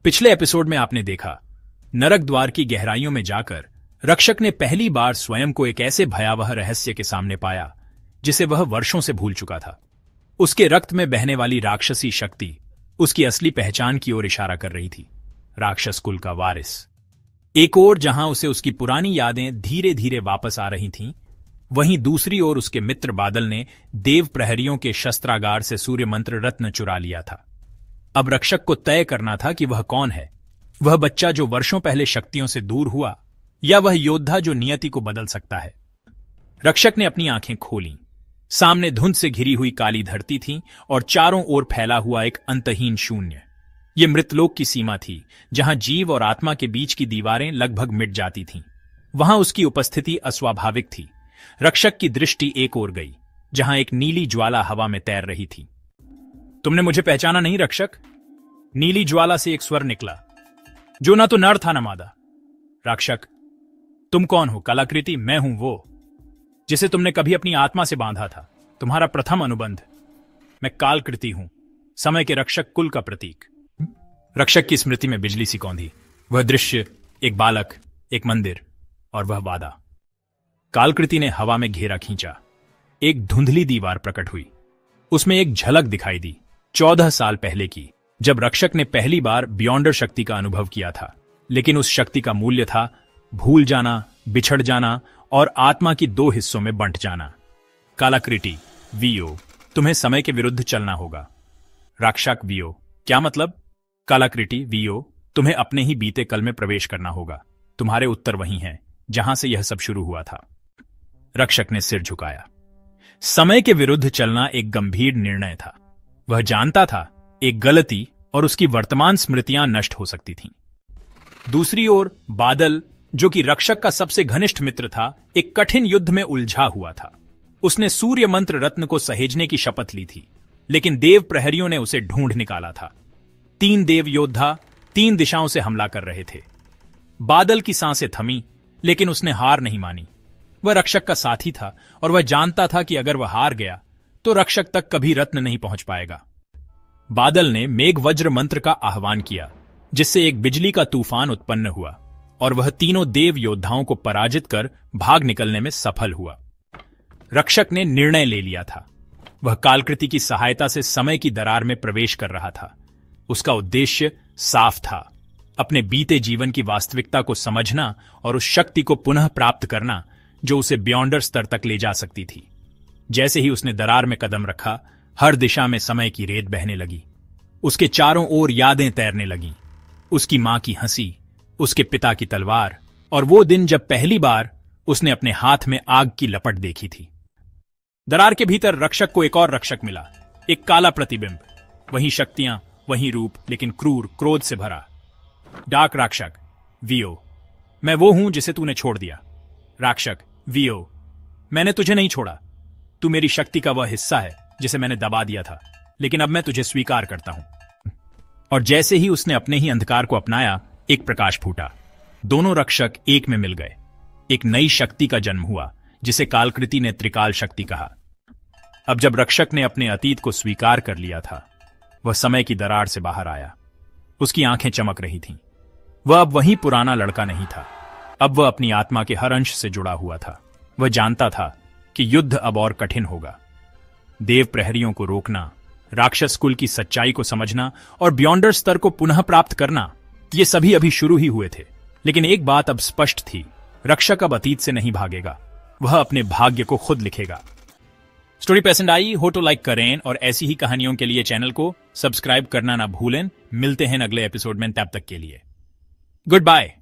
पिछले एपिसोड में आपने देखा, नरक द्वार की गहराइयों में जाकर रक्षक ने पहली बार स्वयं को एक ऐसे भयावह रहस्य के सामने पाया जिसे वह वर्षों से भूल चुका था। उसके रक्त में बहने वाली राक्षसी शक्ति उसकी असली पहचान की ओर इशारा कर रही थी, राक्षस कुल का वारिस। एक ओर जहां उसे उसकी पुरानी यादें धीरे धीरे वापस आ रही थीं, वहीं दूसरी ओर उसके मित्र बादल ने देव प्रहरियों के शस्त्रागार से सूर्य मंत्र रत्न चुरा लिया था। अब रक्षक को तय करना था कि वह कौन है, वह बच्चा जो वर्षों पहले शक्तियों से दूर हुआ, या वह योद्धा जो नियति को बदल सकता है। रक्षक ने अपनी आंखें खोलीं। सामने धुंध से घिरी हुई काली धरती थी और चारों ओर फैला हुआ एक अंतहीन शून्य। यह मृतलोक की सीमा थी, जहां जीव और आत्मा के बीच की दीवारें लगभग मिट जाती थीं। वहां उसकी उपस्थिति अस्वाभाविक थी। रक्षक की दृष्टि एक ओर गई, जहां एक नीली ज्वाला हवा में तैर रही थी। तुमने मुझे पहचाना नहीं रक्षक? नीली ज्वाला से एक स्वर निकला, जो ना तो नर था न मादा। रक्षक, तुम कौन हो? कलाकृति, मैं हूं वो जिसे तुमने कभी अपनी आत्मा से बांधा था, तुम्हारा प्रथम अनुबंध। मैं कालकृति हूं, समय के रक्षक कुल का प्रतीक। रक्षक की स्मृति में बिजली सी कौंधी। वह दृश्य, एक बालक, एक मंदिर और वह वादा। कालकृति ने हवा में घेरा खींचा। एक धुंधली दीवार प्रकट हुई। उसमें एक झलक दिखाई दी, 14 साल पहले की, जब रक्षक ने पहली बार बियॉन्डर शक्ति का अनुभव किया था। लेकिन उस शक्ति का मूल्य था भूल जाना, बिछड़ जाना और आत्मा की दो हिस्सों में बंट जाना। कालाकृति, वीओ, तुम्हें समय के विरुद्ध चलना होगा। रक्षक, वीओ, क्या मतलब? कालाकृति, वीओ, तुम्हें अपने ही बीते कल में प्रवेश करना होगा। तुम्हारे उत्तर वही हैं जहां से यह सब शुरू हुआ था। रक्षक ने सिर झुकाया। समय के विरुद्ध चलना एक गंभीर निर्णय था। वह जानता था एक गलती और उसकी वर्तमान स्मृतियां नष्ट हो सकती थीं। दूसरी ओर बादल, जो कि रक्षक का सबसे घनिष्ठ मित्र था, एक कठिन युद्ध में उलझा हुआ था। उसने सूर्य मंत्र रत्न को सहेजने की शपथ ली थी, लेकिन देव प्रहरियों ने उसे ढूंढ निकाला था। 3 देव योद्धा 3 दिशाओं से हमला कर रहे थे। बादल की सांसें थमी, लेकिन उसने हार नहीं मानी। वह रक्षक का साथी था और वह जानता था कि अगर वह हार गया तो रक्षक तक कभी रत्न नहीं पहुंच पाएगा। बादल ने मेघ वज्र मंत्र का आह्वान किया, जिससे एक बिजली का तूफान उत्पन्न हुआ और वह तीनों देव योद्धाओं को पराजित कर भाग निकलने में सफल हुआ। रक्षक ने निर्णय ले लिया था। वह कालकृति की सहायता से समय की दरार में प्रवेश कर रहा था। उसका उद्देश्य साफ था, अपने बीते जीवन की वास्तविकता को समझना और उस शक्ति को पुनः प्राप्त करना जो उसे बियॉन्डर स्तर तक ले जा सकती थी। जैसे ही उसने दरार में कदम रखा, हर दिशा में समय की रेत बहने लगी। उसके चारों ओर यादें तैरने लगीं। उसकी मां की हंसी, उसके पिता की तलवार और वो दिन जब पहली बार उसने अपने हाथ में आग की लपट देखी थी। दरार के भीतर रक्षक को एक और रक्षक मिला, एक काला प्रतिबिंब। वही शक्तियां, वही रूप, लेकिन क्रूर, क्रोध से भरा। डार्क रक्षक, वीओ, मैं वो हूं जिसे तूने छोड़ दिया। रक्षक, वीओ, मैंने तुझे नहीं छोड़ा। तू मेरी शक्ति का वह हिस्सा है जिसे मैंने दबा दिया था, लेकिन अब मैं तुझे स्वीकार करता हूं। और जैसे ही उसने अपने ही अंधकार को अपनाया, एक प्रकाश फूटा। दोनों रक्षक एक में मिल गए। एक नई शक्ति का जन्म हुआ, जिसे कालकृति ने त्रिकाल शक्ति कहा। अब जब रक्षक ने अपने अतीत को स्वीकार कर लिया था, वह समय की दरार से बाहर आया। उसकी आंखें चमक रही थीं। वह अब वही पुराना लड़का नहीं था। अब वह अपनी आत्मा के हर अंश से जुड़ा हुआ था। वह जानता था कि युद्ध अब और कठिन होगा। देव प्रहरियों को रोकना, राक्षस कुल की सच्चाई को समझना और बियॉन्डर स्तर को पुनः प्राप्त करना, ये सभी अभी शुरू ही हुए थे। लेकिन एक बात अब स्पष्ट थी, रक्षक अब अतीत से नहीं भागेगा। वह अपने भाग्य को खुद लिखेगा। स्टोरी पसंद आई हो तो लाइक करें और ऐसी ही कहानियों के लिए चैनल को सब्सक्राइब करना ना भूलें। मिलते हैं अगले एपिसोड में, तब तक के लिए गुड बाय।